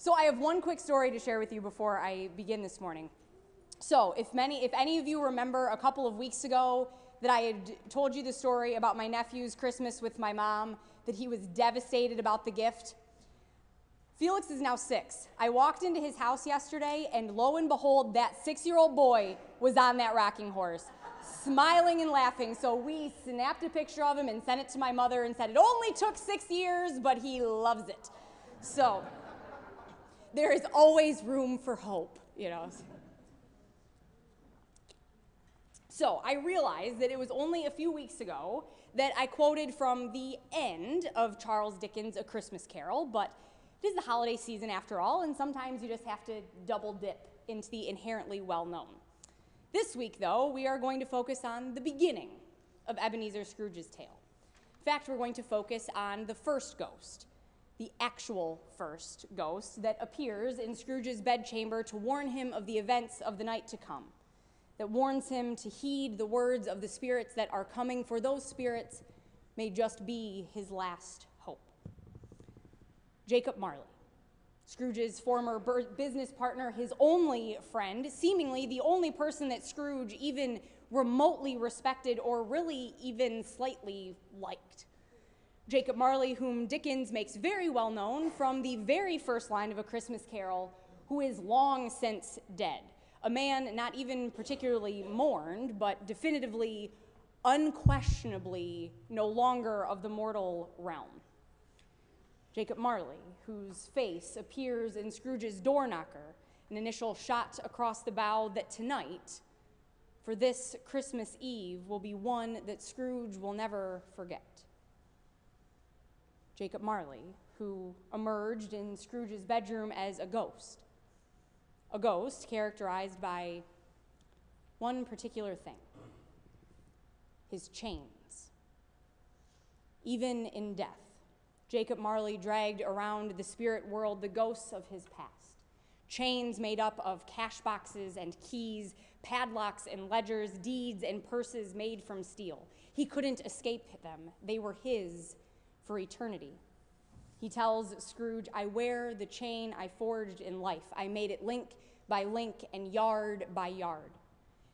So I have one quick story to share with you before I begin this morning. So if any of you remember a couple of weeks ago that I had told you the story about my nephew's Christmas with my mom, that he was devastated about the gift. Felix is now 6. I walked into his house yesterday, and lo and behold, that 6-year-old boy was on that rocking horse, smiling and laughing. So we snapped a picture of him and sent it to my mother and said, it only took 6 years, but he loves it. So there is always room for hope, you know. So I realized that it was only a few weeks ago that I quoted from the end of Charles Dickens' A Christmas Carol, but it is the holiday season after all, and sometimes you just have to double dip into the inherently well-known. This week, though, we are going to focus on the beginning of Ebenezer Scrooge's tale. In fact, we're going to focus on the first ghost, the actual first ghost that appears in Scrooge's bedchamber to warn him of the events of the night to come, that warns him to heed the words of the spirits that are coming, for those spirits may just be his last hope. Jacob Marley, Scrooge's former business partner, his only friend, seemingly the only person that Scrooge even remotely respected or really even slightly liked. Jacob Marley, whom Dickens makes very well known from the very first line of A Christmas Carol, who is long since dead. A man not even particularly mourned, but definitively, unquestionably, no longer of the mortal realm. Jacob Marley, whose face appears in Scrooge's door knocker, an initial shot across the bow that tonight, for this Christmas Eve, will be one that Scrooge will never forget. Jacob Marley, who emerged in Scrooge's bedroom as a ghost characterized by one particular thing: his chains. Even in death, Jacob Marley dragged around the spirit world the ghosts of his past. Chains made up of cash boxes and keys, padlocks and ledgers, deeds and purses made from steel. He couldn't escape them. They were his for eternity. He tells Scrooge, I wear the chain I forged in life. I made it link by link and yard by yard.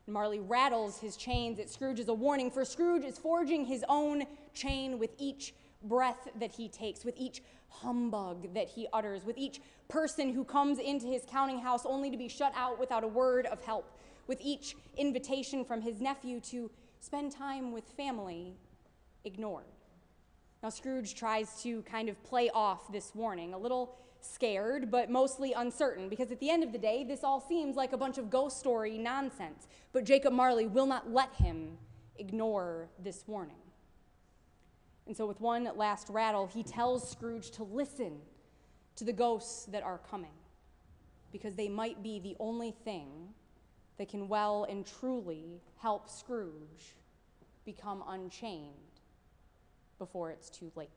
And Marley rattles his chains at Scrooge as a warning, for Scrooge is forging his own chain with each breath that he takes, with each humbug that he utters, with each person who comes into his counting house only to be shut out without a word of help, with each invitation from his nephew to spend time with family ignored. Now, Scrooge tries to kind of play off this warning, a little scared, but mostly uncertain, because at the end of the day, this all seems like a bunch of ghost story nonsense. But Jacob Marley will not let him ignore this warning. And so with one last rattle, he tells Scrooge to listen to the ghosts that are coming, because they might be the only thing that can well and truly help Scrooge become unchained before it's too late.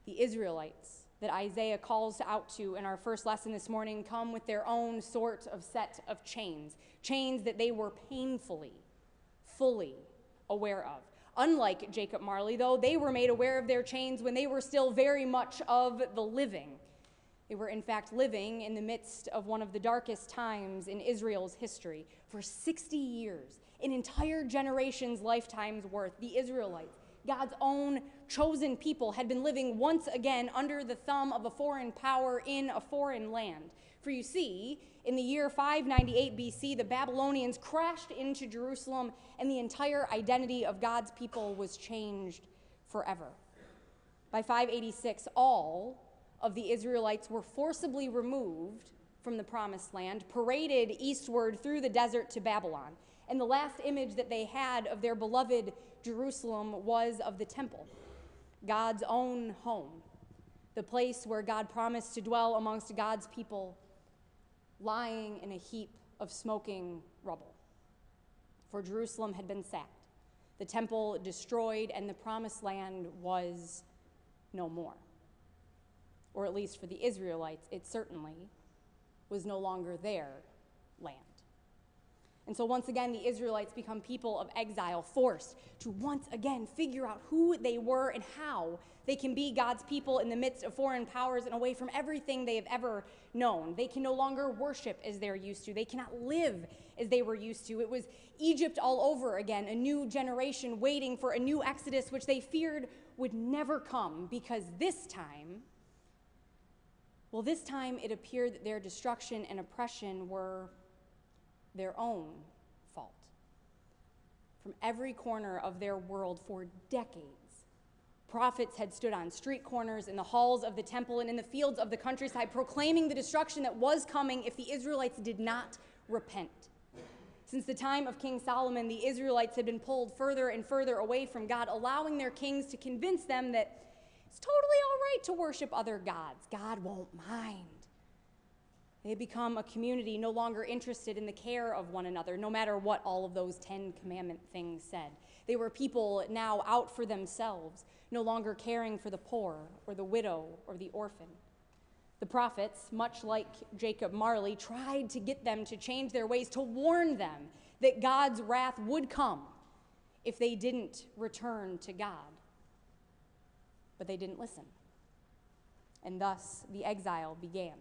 The Israelites that Isaiah calls out to in our first lesson this morning come with their own sort of set of chains that they were painfully, fully aware of. Unlike Jacob Marley, though, they were made aware of their chains when they were still very much of the living. They were, in fact, living in the midst of one of the darkest times in Israel's history. For 60 years, an entire generation's lifetime's worth, the Israelites, God's own chosen people, had been living once again under the thumb of a foreign power in a foreign land. For you see, in the year 598 BC, the Babylonians crashed into Jerusalem, and the entire identity of God's people was changed forever. By 586, all of the Israelites were forcibly removed from the promised land, paraded eastward through the desert to Babylon. And the last image that they had of their beloved Jerusalem was of the temple, God's own home, the place where God promised to dwell amongst God's people, lying in a heap of smoking rubble. For Jerusalem had been sacked, the temple destroyed, and the promised land was no more. Or at least for the Israelites, it certainly was no longer their land. And so once again, the Israelites become people of exile, forced to once again figure out who they were and how they can be God's people in the midst of foreign powers and away from everything they have ever known. They can no longer worship as they're used to. They cannot live as they were used to. It was Egypt all over again, a new generation waiting for a new exodus, which they feared would never come, because this time it appeared that their destruction and oppression were their own fault. From every corner of their world for decades, prophets had stood on street corners, in the halls of the temple, and in the fields of the countryside, proclaiming the destruction that was coming if the Israelites did not repent. Since the time of King Solomon, the Israelites had been pulled further and further away from God, allowing their kings to convince them that it's totally all right to worship other gods. God won't mind. They had become a community no longer interested in the care of one another, no matter what all of those 10 commandment things said. They were people now out for themselves, no longer caring for the poor or the widow or the orphan. The prophets, much like Jacob Marley, tried to get them to change their ways, to warn them that God's wrath would come if they didn't return to God. But they didn't listen. And thus the exile began.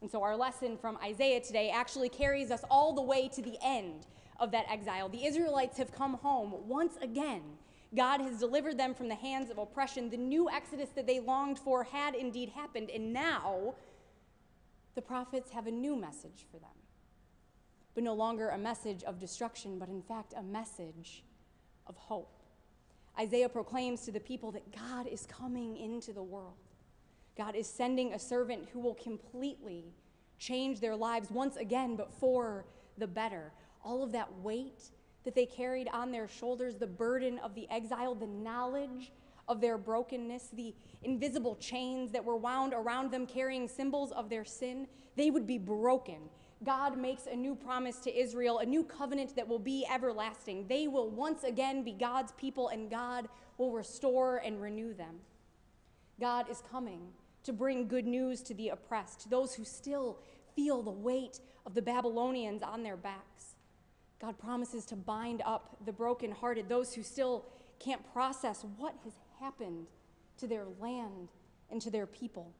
And so our lesson from Isaiah today actually carries us all the way to the end of that exile. The Israelites have come home once again. God has delivered them from the hands of oppression. The new exodus that they longed for had indeed happened, and now the prophets have a new message for them. But no longer a message of destruction, but in fact a message of hope. Isaiah proclaims to the people that God is coming into the world. God is sending a servant who will completely change their lives once again, but for the better. All of that weight that they carried on their shoulders, the burden of the exile, the knowledge of their brokenness, the invisible chains that were wound around them carrying symbols of their sin, they would be broken. God makes a new promise to Israel, a new covenant that will be everlasting. They will once again be God's people, and God will restore and renew them. God is coming to bring good news to the oppressed, to those who still feel the weight of the Babylonians on their backs. God promises to bind up the brokenhearted, those who still can't process what has happened to their land and to their people.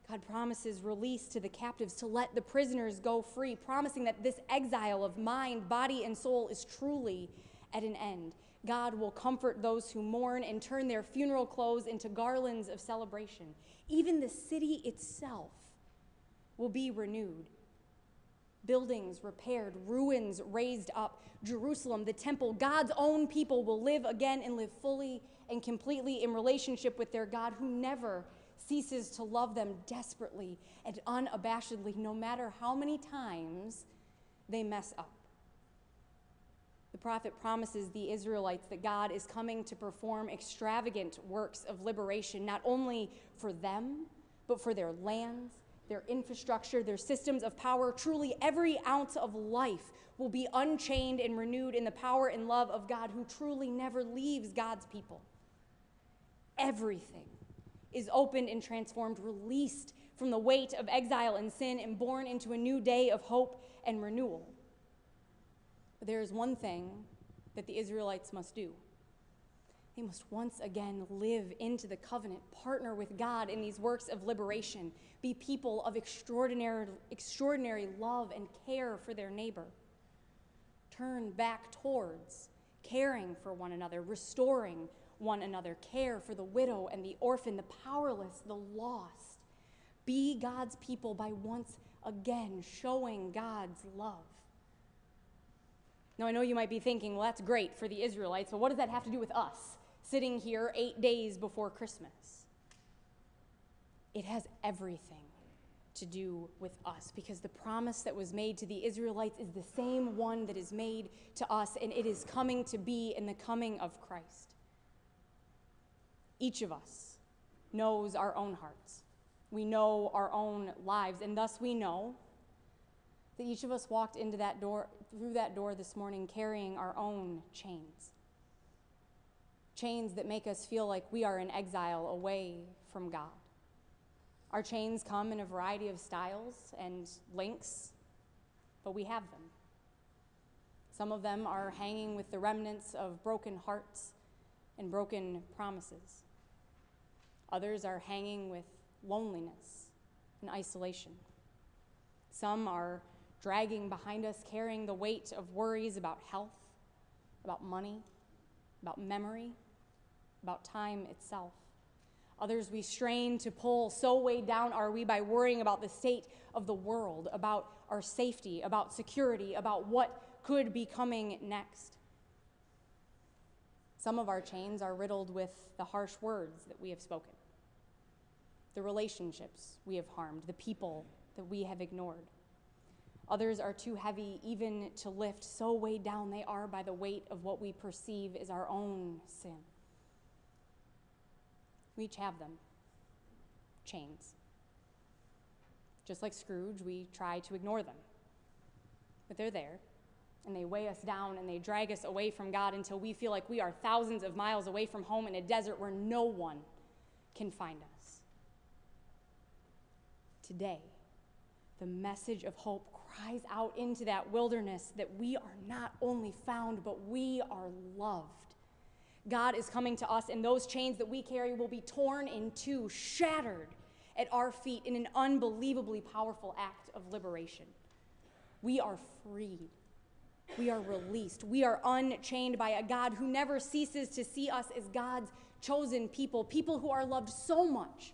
God promises release to the captives, to let the prisoners go free, promising that this exile of mind, body, and soul is truly at an end. God will comfort those who mourn and turn their funeral clothes into garlands of celebration. Even the city itself will be renewed. Buildings repaired, ruins raised up. Jerusalem, the temple, God's own people will live again and live fully and completely in relationship with their God, who never ceases to love them desperately and unabashedly, no matter how many times they mess up. The prophet promises the Israelites that God is coming to perform extravagant works of liberation, not only for them, but for their lands, their infrastructure, their systems of power. Truly, every ounce of life will be unchained and renewed in the power and love of God, who truly never leaves God's people. Everything is opened and transformed, released from the weight of exile and sin, and born into a new day of hope and renewal. But there is one thing that the Israelites must do. They must once again live into the covenant, partner with God in these works of liberation, be people of extraordinary love and care for their neighbor. Turn back towards caring for one another, restoring one another, care for the widow and the orphan, the powerless, the lost. Be God's people by once again showing God's love. Now, I know you might be thinking, well, that's great for the Israelites, but what does that have to do with us, sitting here 8 days before Christmas? It has everything to do with us, because the promise that was made to the Israelites is the same one that is made to us, and it is coming to be in the coming of Christ. Each of us knows our own hearts. We know our own lives, and thus we know that each of us walked through that door this morning carrying our own chains. Chains that make us feel like we are in exile away from God. Our chains come in a variety of styles and lengths, but we have them. Some of them are hanging with the remnants of broken hearts and broken promises. Others are hanging with loneliness and isolation. Some are dragging behind us, carrying the weight of worries about health, about money, about memory, about time itself. Others we strain to pull, so weighed down are we by worrying about the state of the world, about our safety, about security, about what could be coming next. Some of our chains are riddled with the harsh words that we have spoken, the relationships we have harmed, the people that we have ignored. Others are too heavy even to lift, so weighed down they are by the weight of what we perceive is our own sin. We each have them, chains. Just like Scrooge, we try to ignore them. But they're there, and they weigh us down, and they drag us away from God until we feel like we are thousands of miles away from home in a desert where no one can find us. Today, the message of hope cries out into that wilderness that we are not only found, but we are loved. God is coming to us, and those chains that we carry will be torn in two, shattered at our feet in an unbelievably powerful act of liberation. We are freed. We are released. We are unchained by a God who never ceases to see us as God's chosen people, people who are loved so much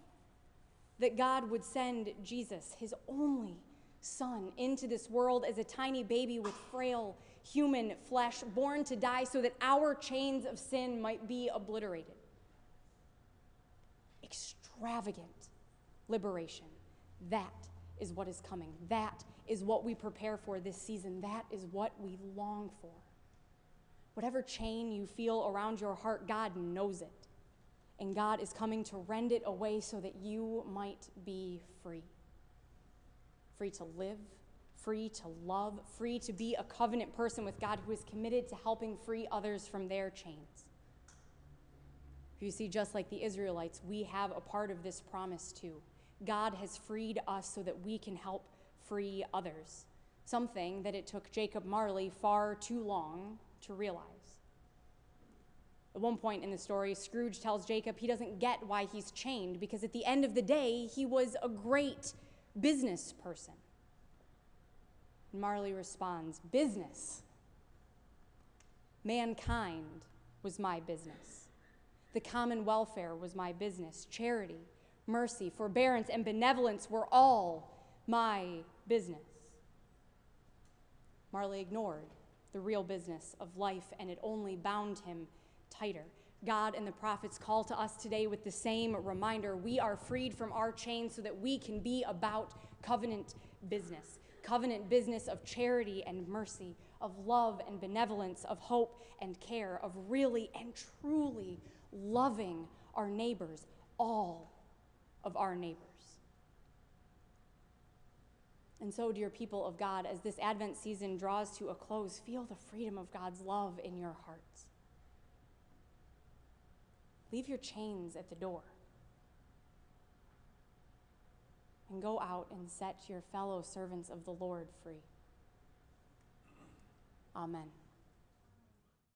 that God would send Jesus, his only Son, into this world as a tiny baby with frail human flesh, born to die so that our chains of sin might be obliterated. Extravagant liberation. That is what is coming. That is what we prepare for this season. That is what we long for. Whatever chain you feel around your heart, God knows it. And God is coming to rend it away so that you might be free. Free to live, free to love, free to be a covenant person with God who is committed to helping free others from their chains. You see, just like the Israelites, we have a part of this promise too. God has freed us so that we can help free others, something that it took Jacob Marley far too long to realize. At one point in the story, Scrooge tells Jacob he doesn't get why he's chained because at the end of the day, he was a great business person. And Marley responds, business. Mankind was my business. The common welfare was my business. Charity, mercy, forbearance, and benevolence were all my business. Marley ignored the real business of life, and it only bound him tighter. God and the prophets call to us today with the same reminder. We are freed from our chains so that we can be about covenant business of charity and mercy, of love and benevolence, of hope and care, of really and truly loving our neighbors, all of our neighbors. And so, dear people of God, as this Advent season draws to a close, feel the freedom of God's love in your hearts. Leave your chains at the door and go out and set your fellow servants of the Lord free. Amen.